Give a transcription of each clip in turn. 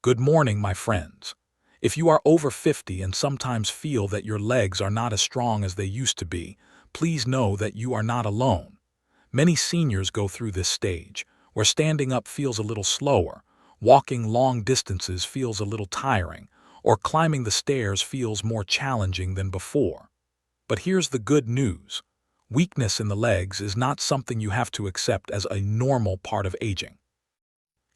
Good morning, my friends. If you are over 50 and sometimes feel that your legs are not as strong as they used to be, please know that you are not alone. Many seniors go through this stage, where standing up feels a little slower, walking long distances feels a little tiring, or climbing the stairs feels more challenging than before. But here's the good news. Weakness in the legs is not something you have to accept as a normal part of aging.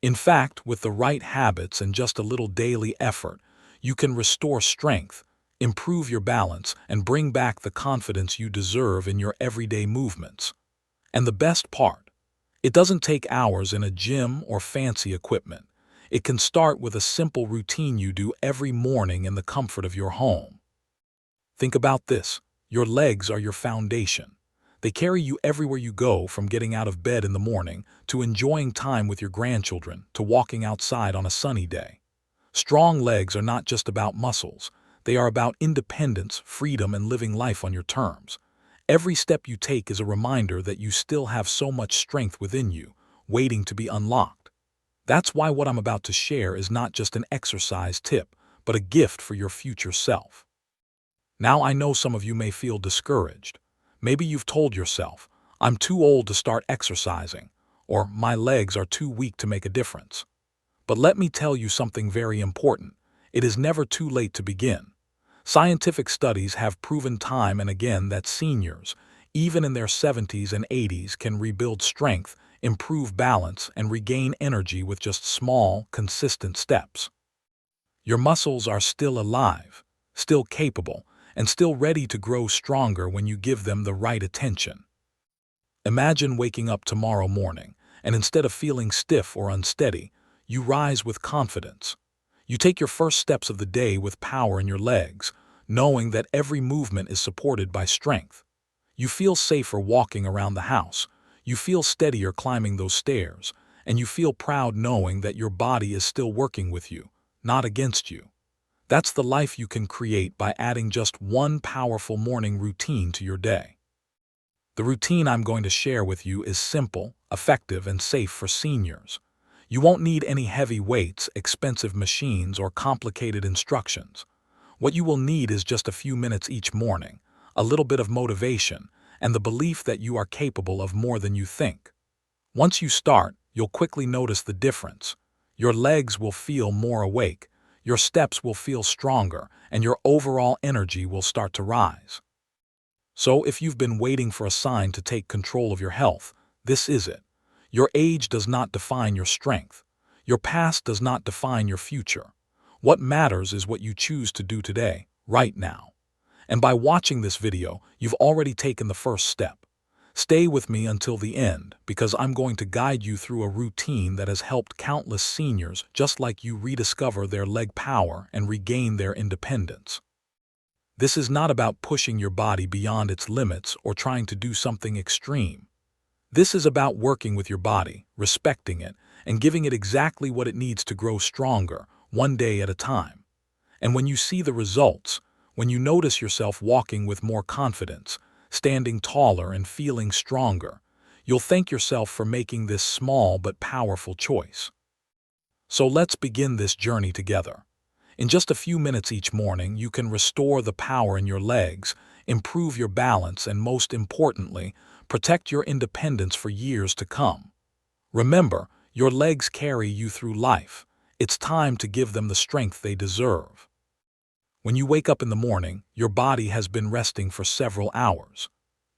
In fact, with the right habits and just a little daily effort, you can restore strength, improve your balance, and bring back the confidence you deserve in your everyday movements. And the best part, it doesn't take hours in a gym or fancy equipment. It can start with a simple routine you do every morning in the comfort of your home. Think about this. Your legs are your foundation. They carry you everywhere you go, from getting out of bed in the morning, to enjoying time with your grandchildren, to walking outside on a sunny day. Strong legs are not just about muscles. They are about independence, freedom, and living life on your terms. Every step you take is a reminder that you still have so much strength within you, waiting to be unlocked. That's why what I'm about to share is not just an exercise tip, but a gift for your future self. Now, I know some of you may feel discouraged. Maybe you've told yourself, "I'm too old to start exercising," or "my legs are too weak to make a difference." But let me tell you something very important. It is never too late to begin. Scientific studies have proven time and again that seniors, even in their 70s and 80s, can rebuild strength, improve balance, and regain energy with just small, consistent steps. Your muscles are still alive, still capable, and still ready to grow stronger when you give them the right attention. Imagine waking up tomorrow morning, and instead of feeling stiff or unsteady, you rise with confidence. You take your first steps of the day with power in your legs, knowing that every movement is supported by strength. You feel safer walking around the house, you feel steadier climbing those stairs, and you feel proud knowing that your body is still working with you, not against you. That's the life you can create by adding just one powerful morning routine to your day. The routine I'm going to share with you is simple, effective, and safe for seniors. You won't need any heavy weights, expensive machines, or complicated instructions. What you will need is just a few minutes each morning, a little bit of motivation, and the belief that you are capable of more than you think. Once you start, you'll quickly notice the difference. Your legs will feel more awake, your steps will feel stronger, and your overall energy will start to rise. So if you've been waiting for a sign to take control of your health, this is it. Your age does not define your strength. Your past does not define your future. What matters is what you choose to do today, right now. And by watching this video, you've already taken the first step. Stay with me until the end, because I'm going to guide you through a routine that has helped countless seniors just like you rediscover their leg power and regain their independence. This is not about pushing your body beyond its limits or trying to do something extreme. This is about working with your body, respecting it, and giving it exactly what it needs to grow stronger, one day at a time. And when you see the results, when you notice yourself walking with more confidence, standing taller, and feeling stronger, you'll thank yourself for making this small but powerful choice. So let's begin this journey together. In just a few minutes each morning, you can restore the power in your legs, improve your balance, and most importantly, protect your independence for years to come. Remember, your legs carry you through life. It's time to give them the strength they deserve. When you wake up in the morning, your body has been resting for several hours.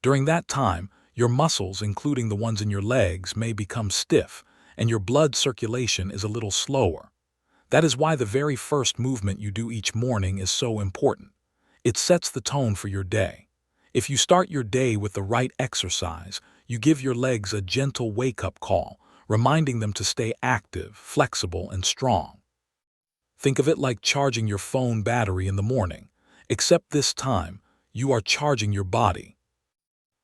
During that time, your muscles, including the ones in your legs, may become stiff, and your blood circulation is a little slower. That is why the very first movement you do each morning is so important. It sets the tone for your day. If you start your day with the right exercise, you give your legs a gentle wake-up call, reminding them to stay active, flexible, and strong. Think of it like charging your phone battery in the morning, except this time, you are charging your body.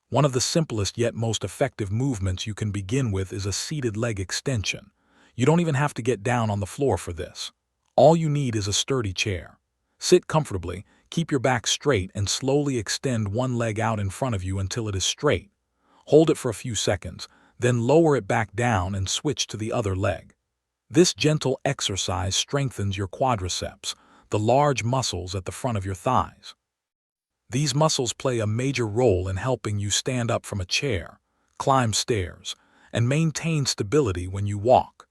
One of the simplest yet most effective movements you can begin with is a seated leg extension. You don't even have to get down on the floor for this. All you need is a sturdy chair. Sit comfortably, keep your back straight, and slowly extend one leg out in front of you until it is straight. Hold it for a few seconds, then lower it back down and switch to the other leg. This gentle exercise strengthens your quadriceps, the large muscles at the front of your thighs. These muscles play a major role in helping you stand up from a chair, climb stairs, and maintain stability when you walk.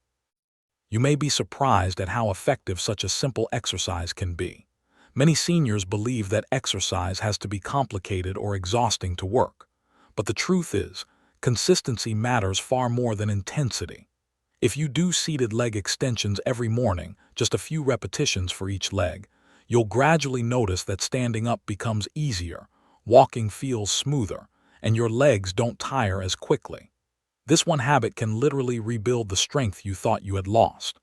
You may be surprised at how effective such a simple exercise can be. Many seniors believe that exercise has to be complicated or exhausting to work. But the truth is, consistency matters far more than intensity. If you do seated leg extensions every morning, just a few repetitions for each leg, you'll gradually notice that standing up becomes easier, walking feels smoother, and your legs don't tire as quickly. This one habit can literally rebuild the strength you thought you had lost.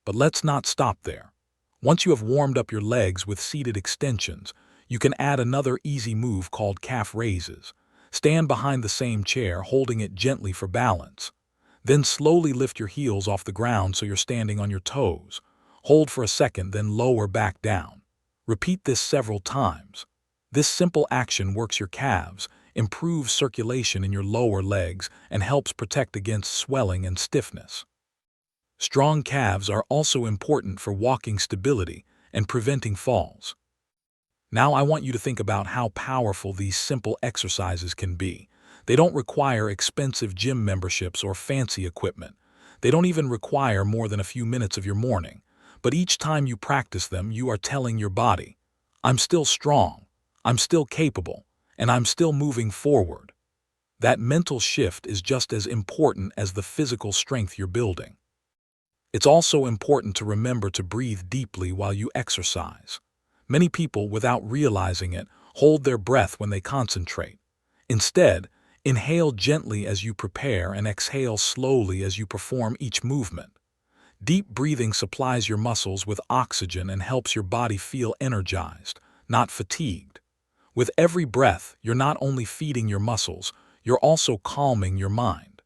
But let's not stop there. Once you have warmed up your legs with seated extensions, you can add another easy move called calf raises. Stand behind the same chair, holding it gently for balance. Then slowly lift your heels off the ground so you're standing on your toes. Hold for a second, then lower back down. Repeat this several times. This simple action works your calves, improves circulation in your lower legs, and helps protect against swelling and stiffness. Strong calves are also important for walking stability and preventing falls. Now I want you to think about how powerful these simple exercises can be. They don't require expensive gym memberships or fancy equipment. They don't even require more than a few minutes of your morning. But each time you practice them, you are telling your body, I'm still strong, I'm still capable, and I'm still moving forward. That mental shift is just as important as the physical strength you're building. It's also important to remember to breathe deeply while you exercise. Many people, without realizing it, hold their breath when they concentrate. Instead, inhale gently as you prepare and exhale slowly as you perform each movement. Deep breathing supplies your muscles with oxygen and helps your body feel energized, not fatigued. With every breath, you're not only feeding your muscles, you're also calming your mind.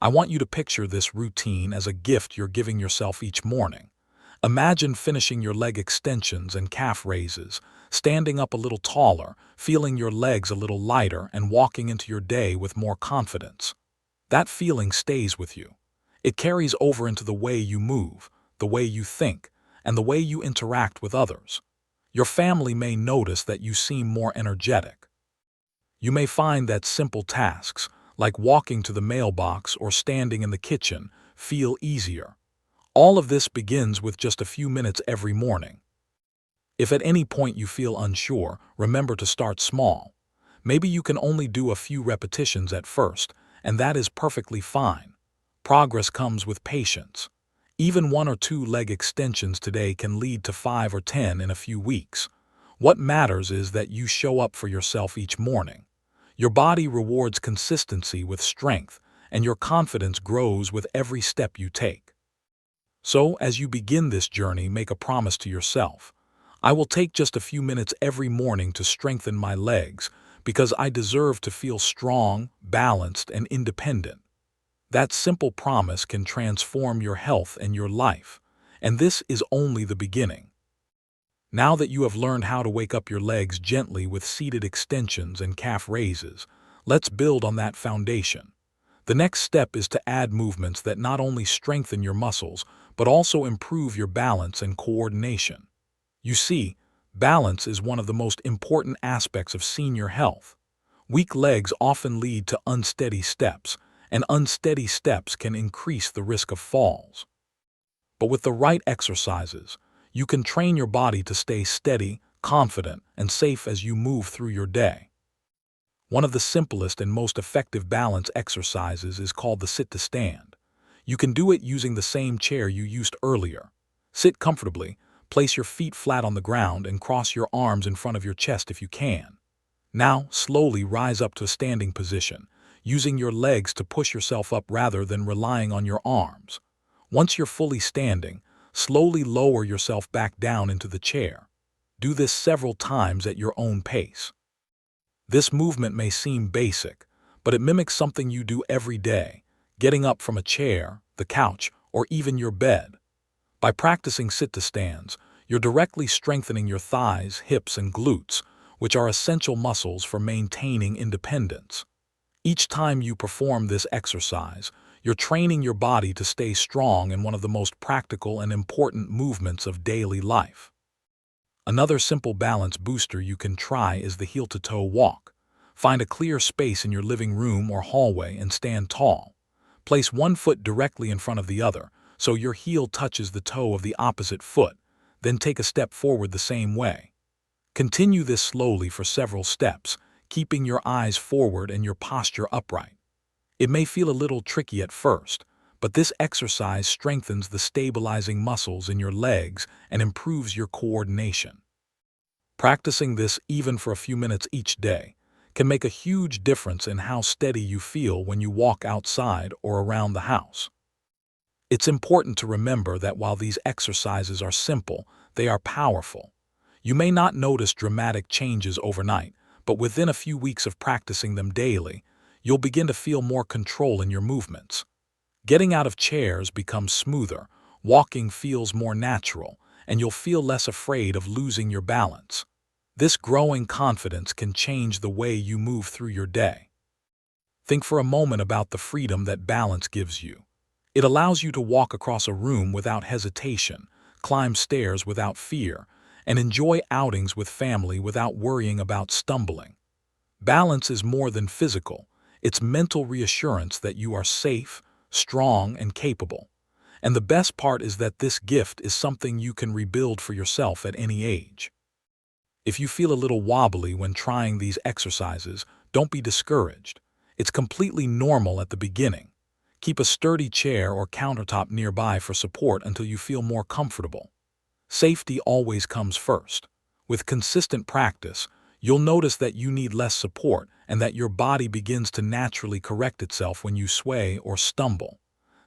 I want you to picture this routine as a gift you're giving yourself each morning. Imagine finishing your leg extensions and calf raises, standing up a little taller, feeling your legs a little lighter, and walking into your day with more confidence. That feeling stays with you. It carries over into the way you move, the way you think, and the way you interact with others. Your family may notice that you seem more energetic. You may find that simple tasks, like walking to the mailbox or standing in the kitchen, feel easier. All of this begins with just a few minutes every morning. If at any point you feel unsure, remember to start small. Maybe you can only do a few repetitions at first, and that is perfectly fine. Progress comes with patience. Even 1 or 2 leg extensions today can lead to 5 or 10 in a few weeks. What matters is that you show up for yourself each morning. Your body rewards consistency with strength, and your confidence grows with every step you take. So, as you begin this journey, make a promise to yourself. I will take just a few minutes every morning to strengthen my legs, because I deserve to feel strong, balanced, and independent. That simple promise can transform your health and your life, and this is only the beginning. Now that you have learned how to wake up your legs gently with seated extensions and calf raises, let's build on that foundation. The next step is to add movements that not only strengthen your muscles, but also improve your balance and coordination. You see, balance is one of the most important aspects of senior health. Weak legs often lead to unsteady steps, and unsteady steps can increase the risk of falls. But with the right exercises, you can train your body to stay steady, confident, and safe as you move through your day. One of the simplest and most effective balance exercises is called the sit-to-stand. You can do it using the same chair you used earlier. Sit comfortably, place your feet flat on the ground, and cross your arms in front of your chest if you can. Now, slowly rise up to a standing position, using your legs to push yourself up rather than relying on your arms. Once you're fully standing, slowly lower yourself back down into the chair. Do this several times at your own pace. This movement may seem basic, but it mimics something you do every day, getting up from a chair, the couch, or even your bed. By practicing sit-to-stands, you're directly strengthening your thighs, hips, and glutes, which are essential muscles for maintaining independence. Each time you perform this exercise, You're training your body to stay strong in one of the most practical and important movements of daily life. Another simple balance booster you can try is the heel-to-toe walk. Find a clear space in your living room or hallway and stand tall. Place one foot directly in front of the other, so your heel touches the toe of the opposite foot, then take a step forward the same way. Continue this slowly for several steps, keeping your eyes forward and your posture upright. It may feel a little tricky at first, but this exercise strengthens the stabilizing muscles in your legs and improves your coordination. Practicing this even for a few minutes each day can make a huge difference in how steady you feel when you walk outside or around the house. It's important to remember that while these exercises are simple, they are powerful. You may not notice dramatic changes overnight, but within a few weeks of practicing them daily, you'll begin to feel more control in your movements. Getting out of chairs becomes smoother, walking feels more natural, and you'll feel less afraid of losing your balance. This growing confidence can change the way you move through your day. Think for a moment about the freedom that balance gives you. It allows you to walk across a room without hesitation, climb stairs without fear, and enjoy outings with family without worrying about stumbling. Balance is more than physical. It's mental reassurance that you are safe, strong, and capable. And the best part is that this gift is something you can rebuild for yourself at any age. If you feel a little wobbly when trying these exercises, don't be discouraged. It's completely normal at the beginning. Keep a sturdy chair or countertop nearby for support until you feel more comfortable. Safety always comes first. With consistent practice, you'll notice that you need less support and that your body begins to naturally correct itself when you sway or stumble.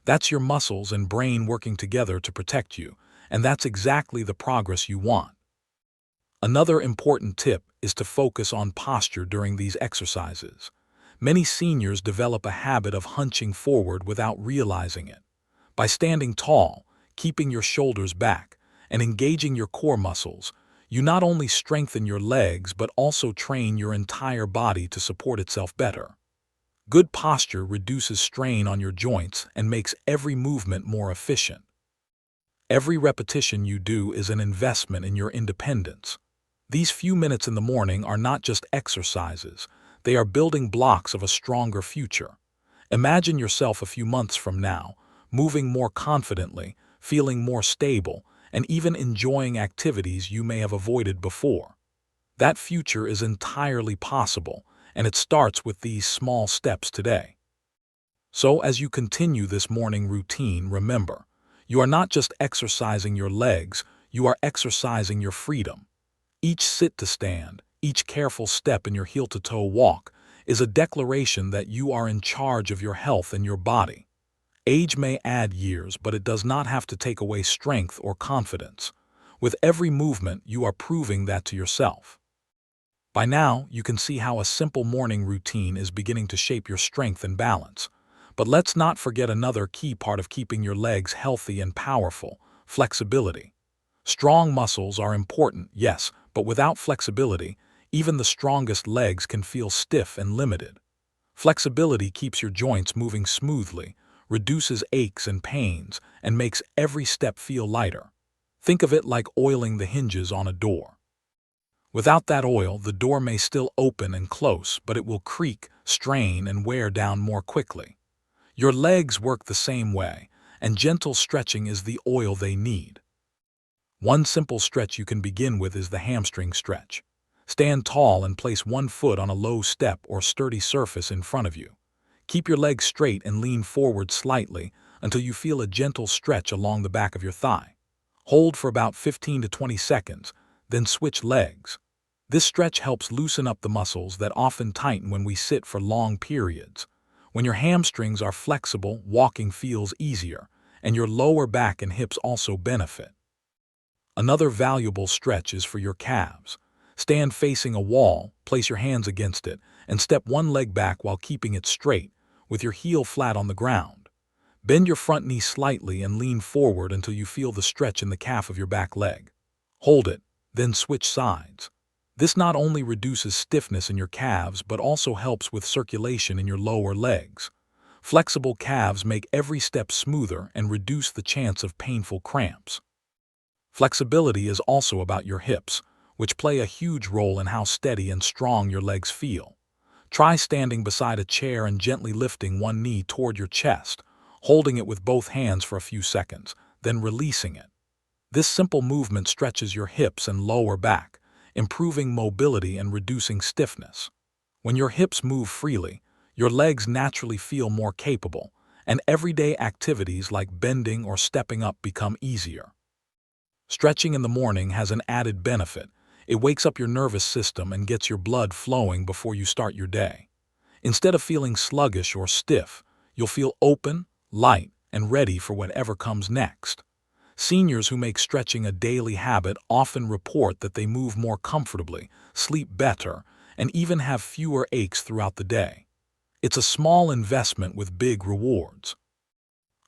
That's your muscles and brain working together to protect you, and that's exactly the progress you want. Another important tip is to focus on posture during these exercises. Many seniors develop a habit of hunching forward without realizing it. By standing tall, keeping your shoulders back, and engaging your core muscles, you not only strengthen your legs but also train your entire body to support itself better. Good posture reduces strain on your joints and makes every movement more efficient. Every repetition you do is an investment in your independence. These few minutes in the morning are not just exercises, they are building blocks of a stronger future. Imagine yourself a few months from now, moving more confidently, feeling more stable, and even enjoying activities you may have avoided before. That future is entirely possible, and it starts with these small steps today. So as you continue this morning routine, remember, you are not just exercising your legs, you are exercising your freedom. Each sit to stand, each careful step in your heel-to-toe walk is a declaration that you are in charge of your health and your body. Age may add years, but it does not have to take away strength or confidence. With every movement, you are proving that to yourself. By now, you can see how a simple morning routine is beginning to shape your strength and balance. But let's not forget another key part of keeping your legs healthy and powerful: flexibility. Strong muscles are important, yes, but without flexibility, even the strongest legs can feel stiff and limited. Flexibility keeps your joints moving smoothly, reduces aches and pains, and makes every step feel lighter. Think of it like oiling the hinges on a door. Without that oil, the door may still open and close, but it will creak, strain, and wear down more quickly. Your legs work the same way, and gentle stretching is the oil they need. One simple stretch you can begin with is the hamstring stretch. Stand tall and place one foot on a low step or sturdy surface in front of you. Keep your legs straight and lean forward slightly until you feel a gentle stretch along the back of your thigh. Hold for about 15 to 20 seconds, then switch legs. This stretch helps loosen up the muscles that often tighten when we sit for long periods. When your hamstrings are flexible, walking feels easier, and your lower back and hips also benefit. Another valuable stretch is for your calves. Stand facing a wall, place your hands against it, and step one leg back while keeping it straight, with your heel flat on the ground. Bend your front knee slightly and lean forward until you feel the stretch in the calf of your back leg. Hold it, then switch sides. This not only reduces stiffness in your calves but also helps with circulation in your lower legs. Flexible calves make every step smoother and reduce the chance of painful cramps. Flexibility is also about your hips, which play a huge role in how steady and strong your legs feel. Try standing beside a chair and gently lifting one knee toward your chest, holding it with both hands for a few seconds, then releasing it. This simple movement stretches your hips and lower back, improving mobility and reducing stiffness. When your hips move freely, your legs naturally feel more capable, and everyday activities like bending or stepping up become easier. Stretching in the morning has an added benefit. It wakes up your nervous system and gets your blood flowing before you start your day. Instead of feeling sluggish or stiff, you'll feel open, light, and ready for whatever comes next. Seniors who make stretching a daily habit often report that they move more comfortably, sleep better, and even have fewer aches throughout the day. It's a small investment with big rewards.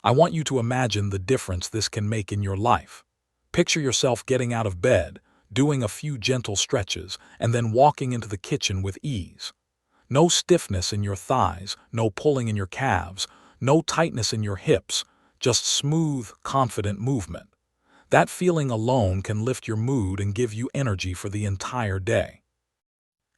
I want you to imagine the difference this can make in your life. Picture yourself getting out of bed, doing a few gentle stretches, and then walking into the kitchen with ease. No stiffness in your thighs, no pulling in your calves, no tightness in your hips, just smooth, confident movement. That feeling alone can lift your mood and give you energy for the entire day.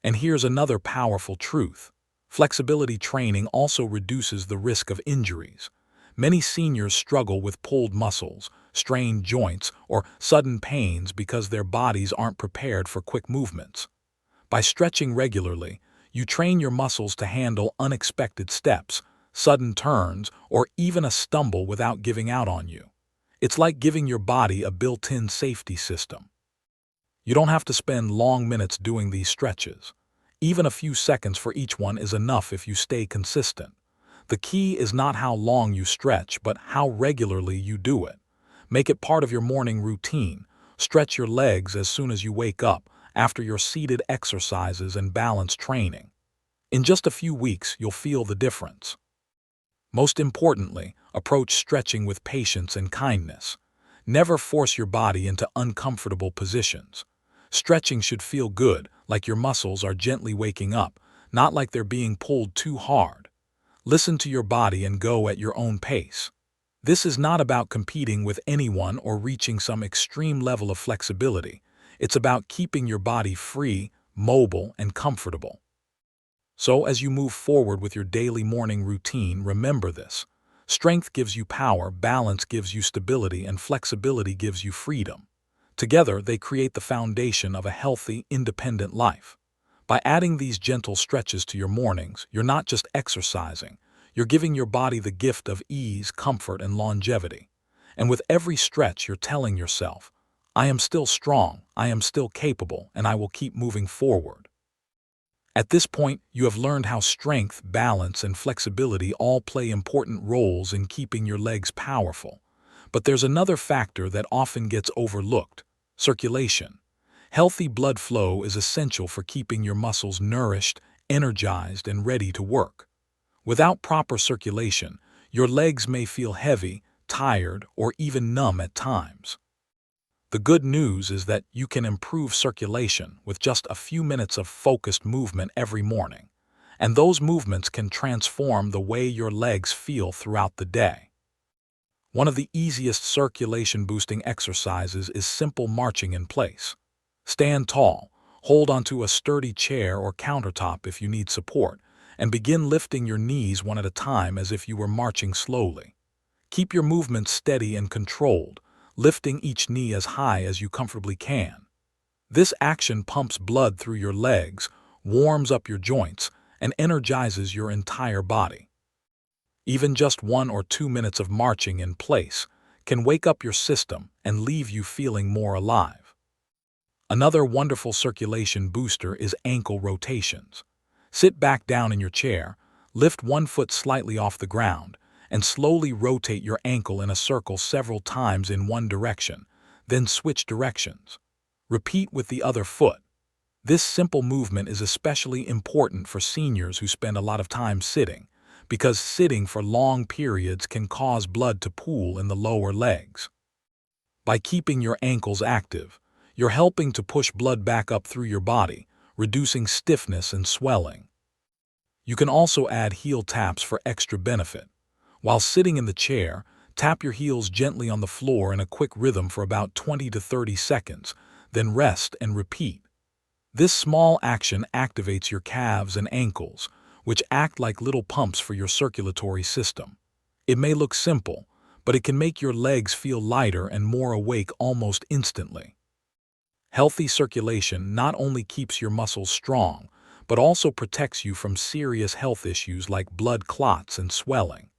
And here's another powerful truth. Flexibility training also reduces the risk of injuries. Many seniors struggle with pulled muscles, strained joints, or sudden pains because their bodies aren't prepared for quick movements. By stretching regularly, you train your muscles to handle unexpected steps, sudden turns, or even a stumble without giving out on you. It's like giving your body a built-in safety system. You don't have to spend long minutes doing these stretches. Even a few seconds for each one is enough if you stay consistent. The key is not how long you stretch, but how regularly you do it. Make it part of your morning routine. Stretch your legs as soon as you wake up, after your seated exercises and balance training. In just a few weeks, you'll feel the difference. Most importantly, approach stretching with patience and kindness. Never force your body into uncomfortable positions. Stretching should feel good, like your muscles are gently waking up, not like they're being pulled too hard. Listen to your body and go at your own pace. This is not about competing with anyone or reaching some extreme level of flexibility. It's about keeping your body free, mobile, and comfortable. So as you move forward with your daily morning routine, remember this. Strength gives you power, balance gives you stability, and flexibility gives you freedom. Together, they create the foundation of a healthy, independent life. By adding these gentle stretches to your mornings, you're not just exercising, you're giving your body the gift of ease, comfort, and longevity. And with every stretch, you're telling yourself, I am still strong, I am still capable, and I will keep moving forward. At this point, you have learned how strength, balance, and flexibility all play important roles in keeping your legs powerful. But there's another factor that often gets overlooked: circulation. Healthy blood flow is essential for keeping your muscles nourished, energized, and ready to work. Without proper circulation, your legs may feel heavy, tired, or even numb at times. The good news is that you can improve circulation with just a few minutes of focused movement every morning, and those movements can transform the way your legs feel throughout the day. One of the easiest circulation-boosting exercises is simple marching in place. Stand tall, hold onto a sturdy chair or countertop if you need support, and begin lifting your knees one at a time as if you were marching slowly. Keep your movements steady and controlled, lifting each knee as high as you comfortably can. This action pumps blood through your legs, warms up your joints, and energizes your entire body. Even just 1 or 2 minutes of marching in place can wake up your system and leave you feeling more alive. Another wonderful circulation booster is ankle rotations. Sit back down in your chair, lift one foot slightly off the ground, and slowly rotate your ankle in a circle several times in one direction, then switch directions. Repeat with the other foot. This simple movement is especially important for seniors who spend a lot of time sitting, because sitting for long periods can cause blood to pool in the lower legs. By keeping your ankles active, you're helping to push blood back up through your body, reducing stiffness and swelling. You can also add heel taps for extra benefit. While sitting in the chair, tap your heels gently on the floor in a quick rhythm for about 20 to 30 seconds, then rest and repeat. This small action activates your calves and ankles, which act like little pumps for your circulatory system. It may look simple, but it can make your legs feel lighter and more awake almost instantly. Healthy circulation not only keeps your muscles strong, but also protects you from serious health issues like blood clots and swelling.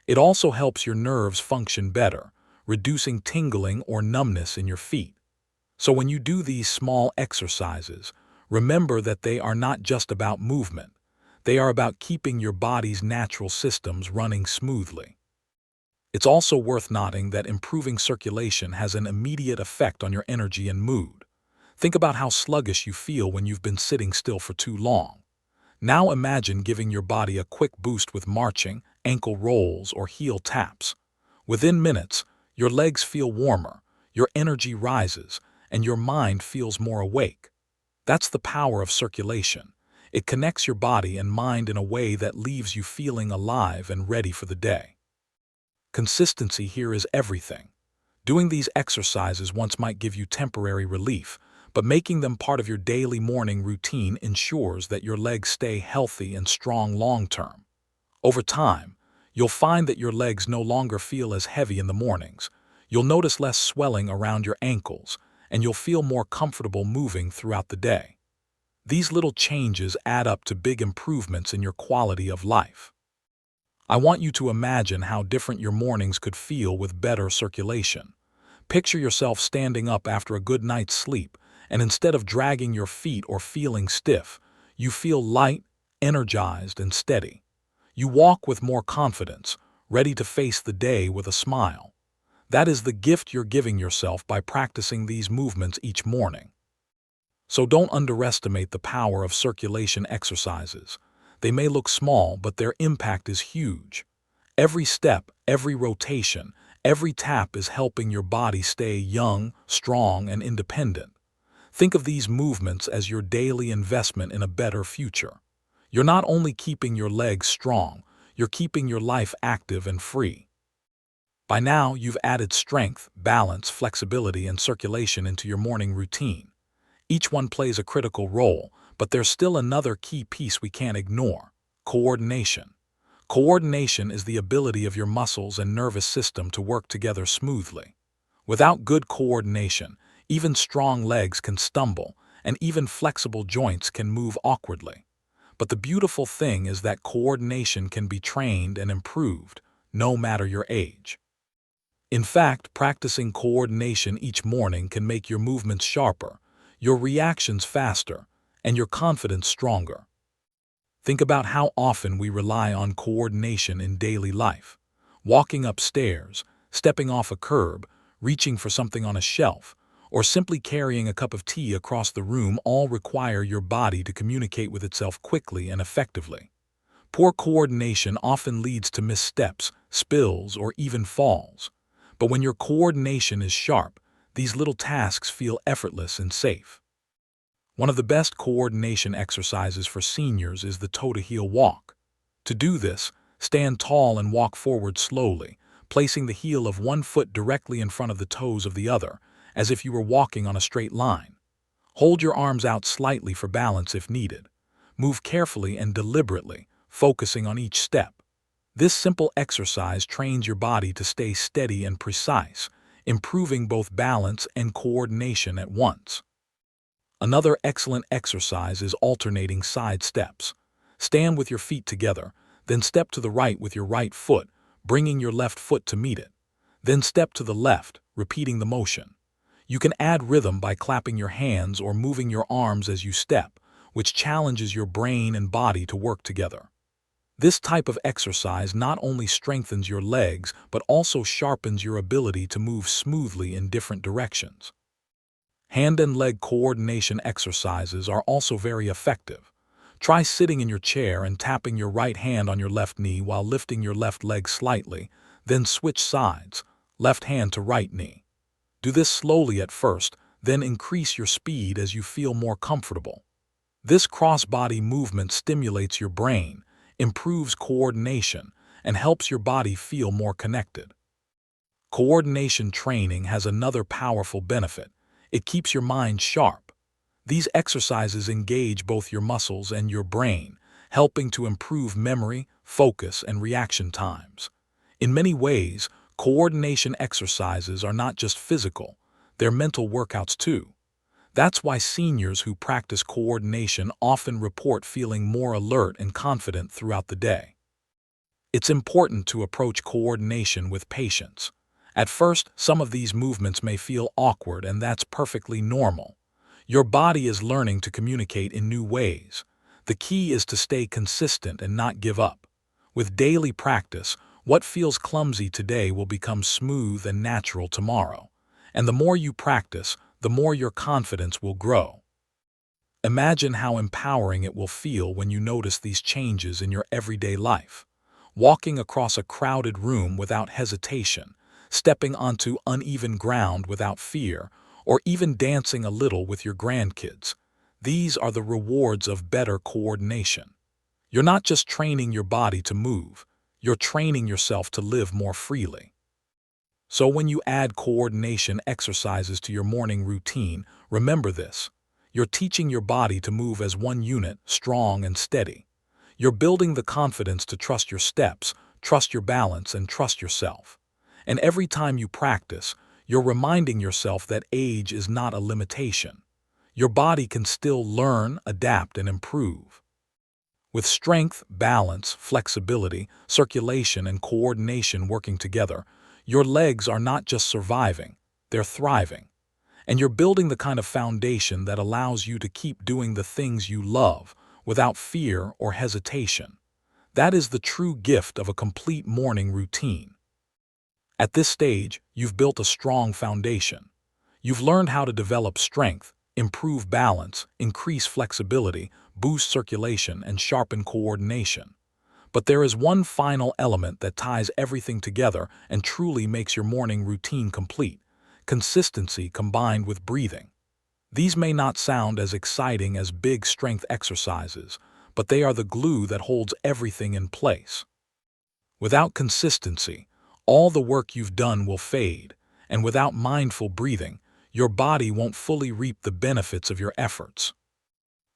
It also helps your nerves function better, reducing tingling or numbness in your feet. So when you do these small exercises, remember that they are not just about movement. They are about keeping your body's natural systems running smoothly. It's also worth noting that improving circulation has an immediate effect on your energy and mood. Think about how sluggish you feel when you've been sitting still for too long. Now imagine giving your body a quick boost with marching, ankle rolls, or heel taps. Within minutes, your legs feel warmer, your energy rises, and your mind feels more awake. That's the power of circulation. It connects your body and mind in a way that leaves you feeling alive and ready for the day. Consistency here is everything. Doing these exercises once might give you temporary relief, but making them part of your daily morning routine ensures that your legs stay healthy and strong long-term. Over time, you'll find that your legs no longer feel as heavy in the mornings. You'll notice less swelling around your ankles, and you'll feel more comfortable moving throughout the day. These little changes add up to big improvements in your quality of life. I want you to imagine how different your mornings could feel with better circulation. Picture yourself standing up after a good night's sleep, and instead of dragging your feet or feeling stiff, you feel light, energized, and steady. You walk with more confidence, ready to face the day with a smile. That is the gift you're giving yourself by practicing these movements each morning. So don't underestimate the power of circulation exercises. They may look small, but their impact is huge. Every step, every rotation, every tap is helping your body stay young, strong, and independent. Think of these movements as your daily investment in a better future. You're not only keeping your legs strong, you're keeping your life active and free. By now, you've added strength, balance, flexibility, and circulation into your morning routine. Each one plays a critical role, but there's still another key piece we can't ignore: coordination. Coordination is the ability of your muscles and nervous system to work together smoothly. Without good coordination, even strong legs can stumble, and even flexible joints can move awkwardly. But the beautiful thing is that coordination can be trained and improved, no matter your age. In fact, practicing coordination each morning can make your movements sharper, your reactions faster, and your confidence stronger. Think about how often we rely on coordination in daily life. Walking upstairs, stepping off a curb, reaching for something on a shelf, or simply carrying a cup of tea across the room all require your body to communicate with itself quickly and effectively. Poor coordination often leads to missteps, spills, or even falls. But when your coordination is sharp, these little tasks feel effortless and safe. One of the best coordination exercises for seniors is the toe-to-heel walk. To do this, stand tall and walk forward slowly, placing the heel of one foot directly in front of the toes of the other, as if you were walking on a straight line. Hold your arms out slightly for balance if needed. Move carefully and deliberately, focusing on each step. This simple exercise trains your body to stay steady and precise, improving both balance and coordination at once. Another excellent exercise is alternating side steps. Stand with your feet together, then step to the right with your right foot, bringing your left foot to meet it. Then step to the left, repeating the motion. You can add rhythm by clapping your hands or moving your arms as you step, which challenges your brain and body to work together. This type of exercise not only strengthens your legs, but also sharpens your ability to move smoothly in different directions. Hand and leg coordination exercises are also very effective. Try sitting in your chair and tapping your right hand on your left knee while lifting your left leg slightly, then switch sides, left hand to right knee. Do this slowly at first, then increase your speed as you feel more comfortable. This cross-body movement stimulates your brain, improves coordination, and helps your body feel more connected. Coordination training has another powerful benefit. It keeps your mind sharp. These exercises engage both your muscles and your brain, helping to improve memory, focus, and reaction times. In many ways, coordination exercises are not just physical, they're mental workouts too. That's why seniors who practice coordination often report feeling more alert and confident throughout the day. It's important to approach coordination with patience. At first, some of these movements may feel awkward, and that's perfectly normal. Your body is learning to communicate in new ways. The key is to stay consistent and not give up. With daily practice, what feels clumsy today will become smooth and natural tomorrow. And the more you practice, the more your confidence will grow. Imagine how empowering it will feel when you notice these changes in your everyday life. Walking across a crowded room without hesitation, stepping onto uneven ground without fear, or even dancing a little with your grandkids. These are the rewards of better coordination. You're not just training your body to move, you're training yourself to live more freely. So when you add coordination exercises to your morning routine, remember this. You're teaching your body to move as one unit, strong and steady. You're building the confidence to trust your steps, trust your balance, and trust yourself. And every time you practice, you're reminding yourself that age is not a limitation. Your body can still learn, adapt, and improve. With strength, balance, flexibility, circulation, and coordination working together, your legs are not just surviving, they're thriving. And you're building the kind of foundation that allows you to keep doing the things you love without fear or hesitation. That is the true gift of a complete morning routine. At this stage, you've built a strong foundation. You've learned how to develop strength, improve balance, increase flexibility, boost circulation, and sharpen coordination. But there is one final element that ties everything together and truly makes your morning routine complete: consistency combined with breathing. These may not sound as exciting as big strength exercises, but they are the glue that holds everything in place. Without consistency, all the work you've done will fade, and without mindful breathing, your body won't fully reap the benefits of your efforts.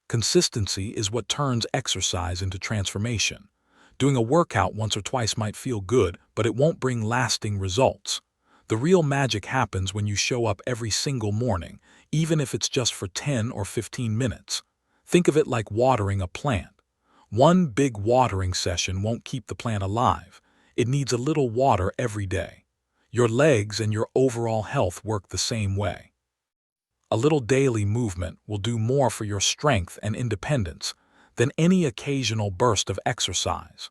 Consistency is what turns exercise into transformation. Doing a workout once or twice might feel good, but it won't bring lasting results. The real magic happens when you show up every single morning, even if it's just for 10 or 15 minutes. Think of it like watering a plant. One big watering session won't keep the plant alive. It needs a little water every day. Your legs and your overall health work the same way. A little daily movement will do more for your strength and independence than any occasional burst of exercise.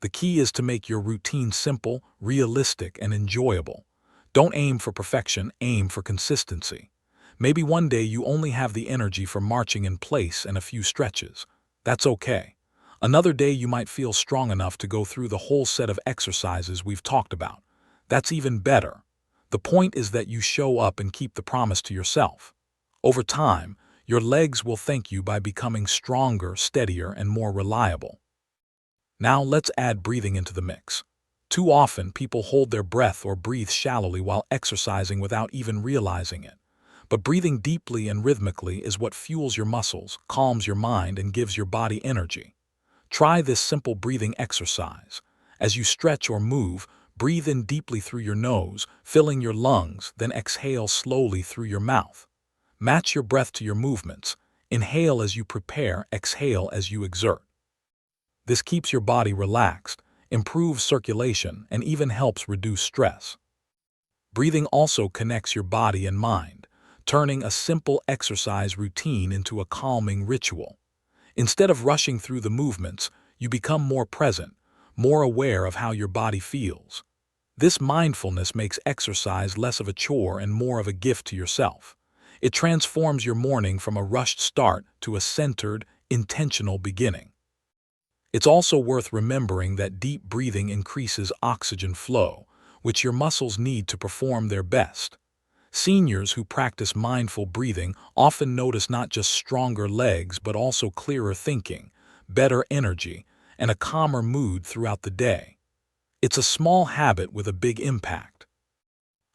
The key is to make your routine simple, realistic, and enjoyable. Don't aim for perfection, aim for consistency. Maybe one day you only have the energy for marching in place and a few stretches. That's okay. Another day you might feel strong enough to go through the whole set of exercises we've talked about. That's even better. The point is that you show up and keep the promise to yourself. Over time, your legs will thank you by becoming stronger, steadier, and more reliable. Now let's add breathing into the mix. Too often, people hold their breath or breathe shallowly while exercising without even realizing it. But breathing deeply and rhythmically is what fuels your muscles, calms your mind, and gives your body energy. Try this simple breathing exercise. As you stretch or move, breathe in deeply through your nose, filling your lungs, then exhale slowly through your mouth. Match your breath to your movements. Inhale as you prepare, exhale as you exert. This keeps your body relaxed, improves circulation, and even helps reduce stress. Breathing also connects your body and mind, turning a simple exercise routine into a calming ritual. Instead of rushing through the movements, you become more present, more aware of how your body feels. This mindfulness makes exercise less of a chore and more of a gift to yourself. It transforms your morning from a rushed start to a centered, intentional beginning. It's also worth remembering that deep breathing increases oxygen flow, which your muscles need to perform their best. Seniors who practice mindful breathing often notice not just stronger legs but also clearer thinking, better energy, and a calmer mood throughout the day. It's a small habit with a big impact.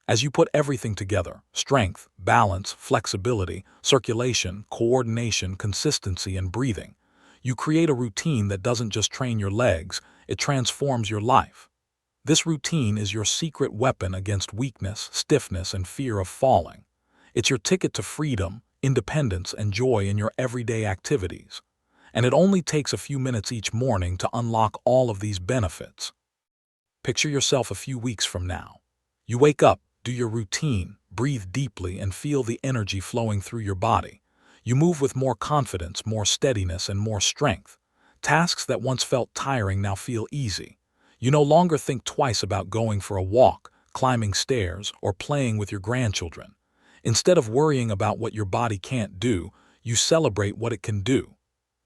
As you put everything together, strength, balance, flexibility, circulation, coordination, consistency, and breathing, you create a routine that doesn't just train your legs, it transforms your life. This routine is your secret weapon against weakness, stiffness, and fear of falling. It's your ticket to freedom, independence, and joy in your everyday activities. And it only takes a few minutes each morning to unlock all of these benefits. Picture yourself a few weeks from now. You wake up, do your routine, breathe deeply, and feel the energy flowing through your body. You move with more confidence, more steadiness, and more strength. Tasks that once felt tiring now feel easy. You no longer think twice about going for a walk, climbing stairs, or playing with your grandchildren. Instead of worrying about what your body can't do, you celebrate what it can do.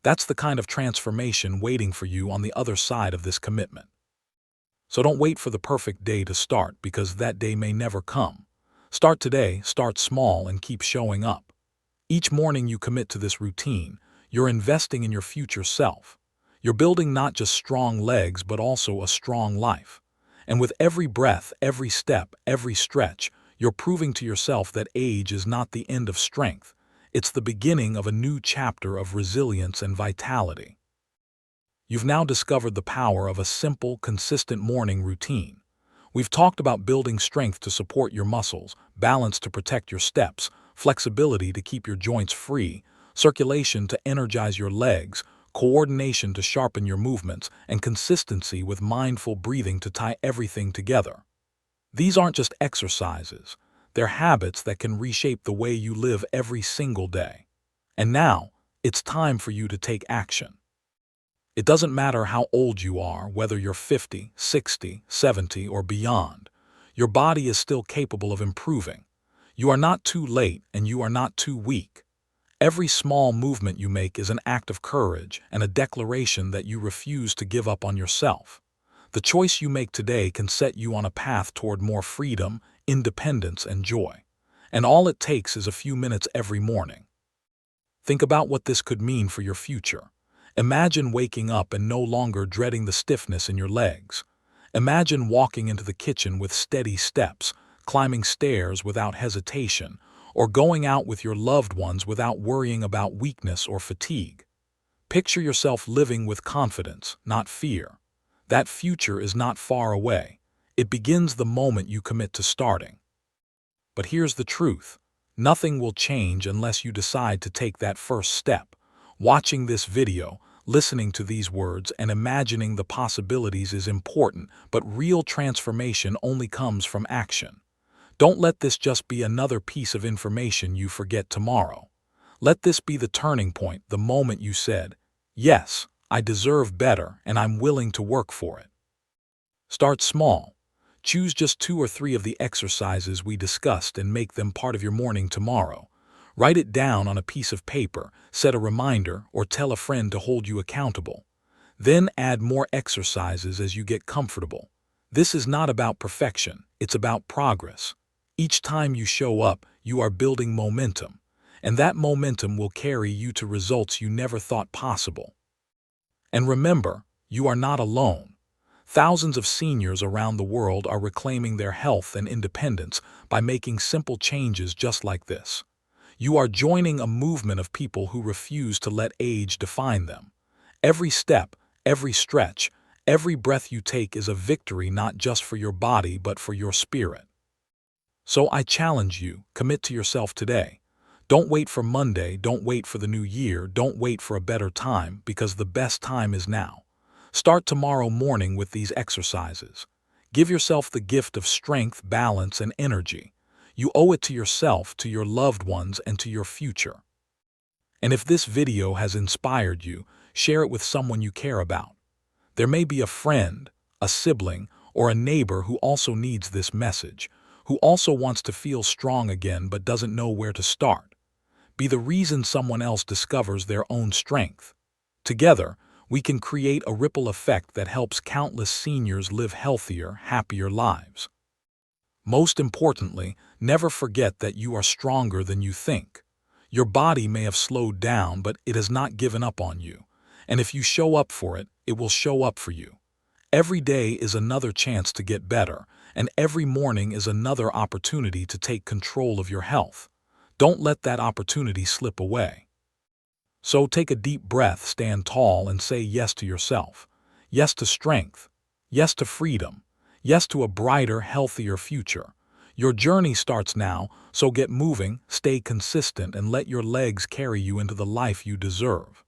That's the kind of transformation waiting for you on the other side of this commitment. So don't wait for the perfect day to start, because that day may never come. Start today, start small, and keep showing up. Each morning you commit to this routine, you're investing in your future self. You're building not just strong legs, but also a strong life. And with every breath, every step, every stretch, you're proving to yourself that age is not the end of strength. It's the beginning of a new chapter of resilience and vitality. You've now discovered the power of a simple, consistent morning routine. We've talked about building strength to support your muscles, balance to protect your steps, flexibility to keep your joints free, circulation to energize your legs, coordination to sharpen your movements, and consistency with mindful breathing to tie everything together. These aren't just exercises, they're habits that can reshape the way you live every single day. And now, it's time for you to take action. It doesn't matter how old you are, whether you're 50, 60, 70, or beyond. Your body is still capable of improving. You are not too late, and you are not too weak. Every small movement you make is an act of courage and a declaration that you refuse to give up on yourself. The choice you make today can set you on a path toward more freedom, independence, and joy. And all it takes is a few minutes every morning. Think about what this could mean for your future. Imagine waking up and no longer dreading the stiffness in your legs. Imagine walking into the kitchen with steady steps, climbing stairs without hesitation, or going out with your loved ones without worrying about weakness or fatigue. Picture yourself living with confidence, not fear. That future is not far away. It begins the moment you commit to starting. But here's the truth. Nothing will change unless you decide to take that first step. Watching this video, listening to these words, and imagining the possibilities is important, but real transformation only comes from action. Don't let this just be another piece of information you forget tomorrow. Let this be the turning point, the moment you said, "Yes, I deserve better, and I'm willing to work for it." Start small. Choose just 2 or 3 of the exercises we discussed and make them part of your morning tomorrow. Write it down on a piece of paper, set a reminder, or tell a friend to hold you accountable. Then add more exercises as you get comfortable. This is not about perfection, it's about progress. Each time you show up, you are building momentum, and that momentum will carry you to results you never thought possible. And remember, you are not alone. Thousands of seniors around the world are reclaiming their health and independence by making simple changes just like this. You are joining a movement of people who refuse to let age define them. Every step, every stretch, every breath you take is a victory not just for your body but for your spirit. So I challenge you, commit to yourself today. Don't wait for Monday, don't wait for the new year, don't wait for a better time, because the best time is now. Start tomorrow morning with these exercises. Give yourself the gift of strength, balance, and energy. You owe it to yourself, to your loved ones, and to your future. And if this video has inspired you, share it with someone you care about. There may be a friend, a sibling, or a neighbor who also needs this message, who also wants to feel strong again but doesn't know where to start. Be the reason someone else discovers their own strength. Together, we can create a ripple effect that helps countless seniors live healthier, happier lives. Most importantly, never forget that you are stronger than you think. Your body may have slowed down, but it has not given up on you. And if you show up for it, it will show up for you. Every day is another chance to get better, and every morning is another opportunity to take control of your health. Don't let that opportunity slip away. So take a deep breath, stand tall, and say yes to yourself. Yes to strength. Yes to freedom. Yes to a brighter, healthier future. Your journey starts now, so get moving, stay consistent, and let your legs carry you into the life you deserve.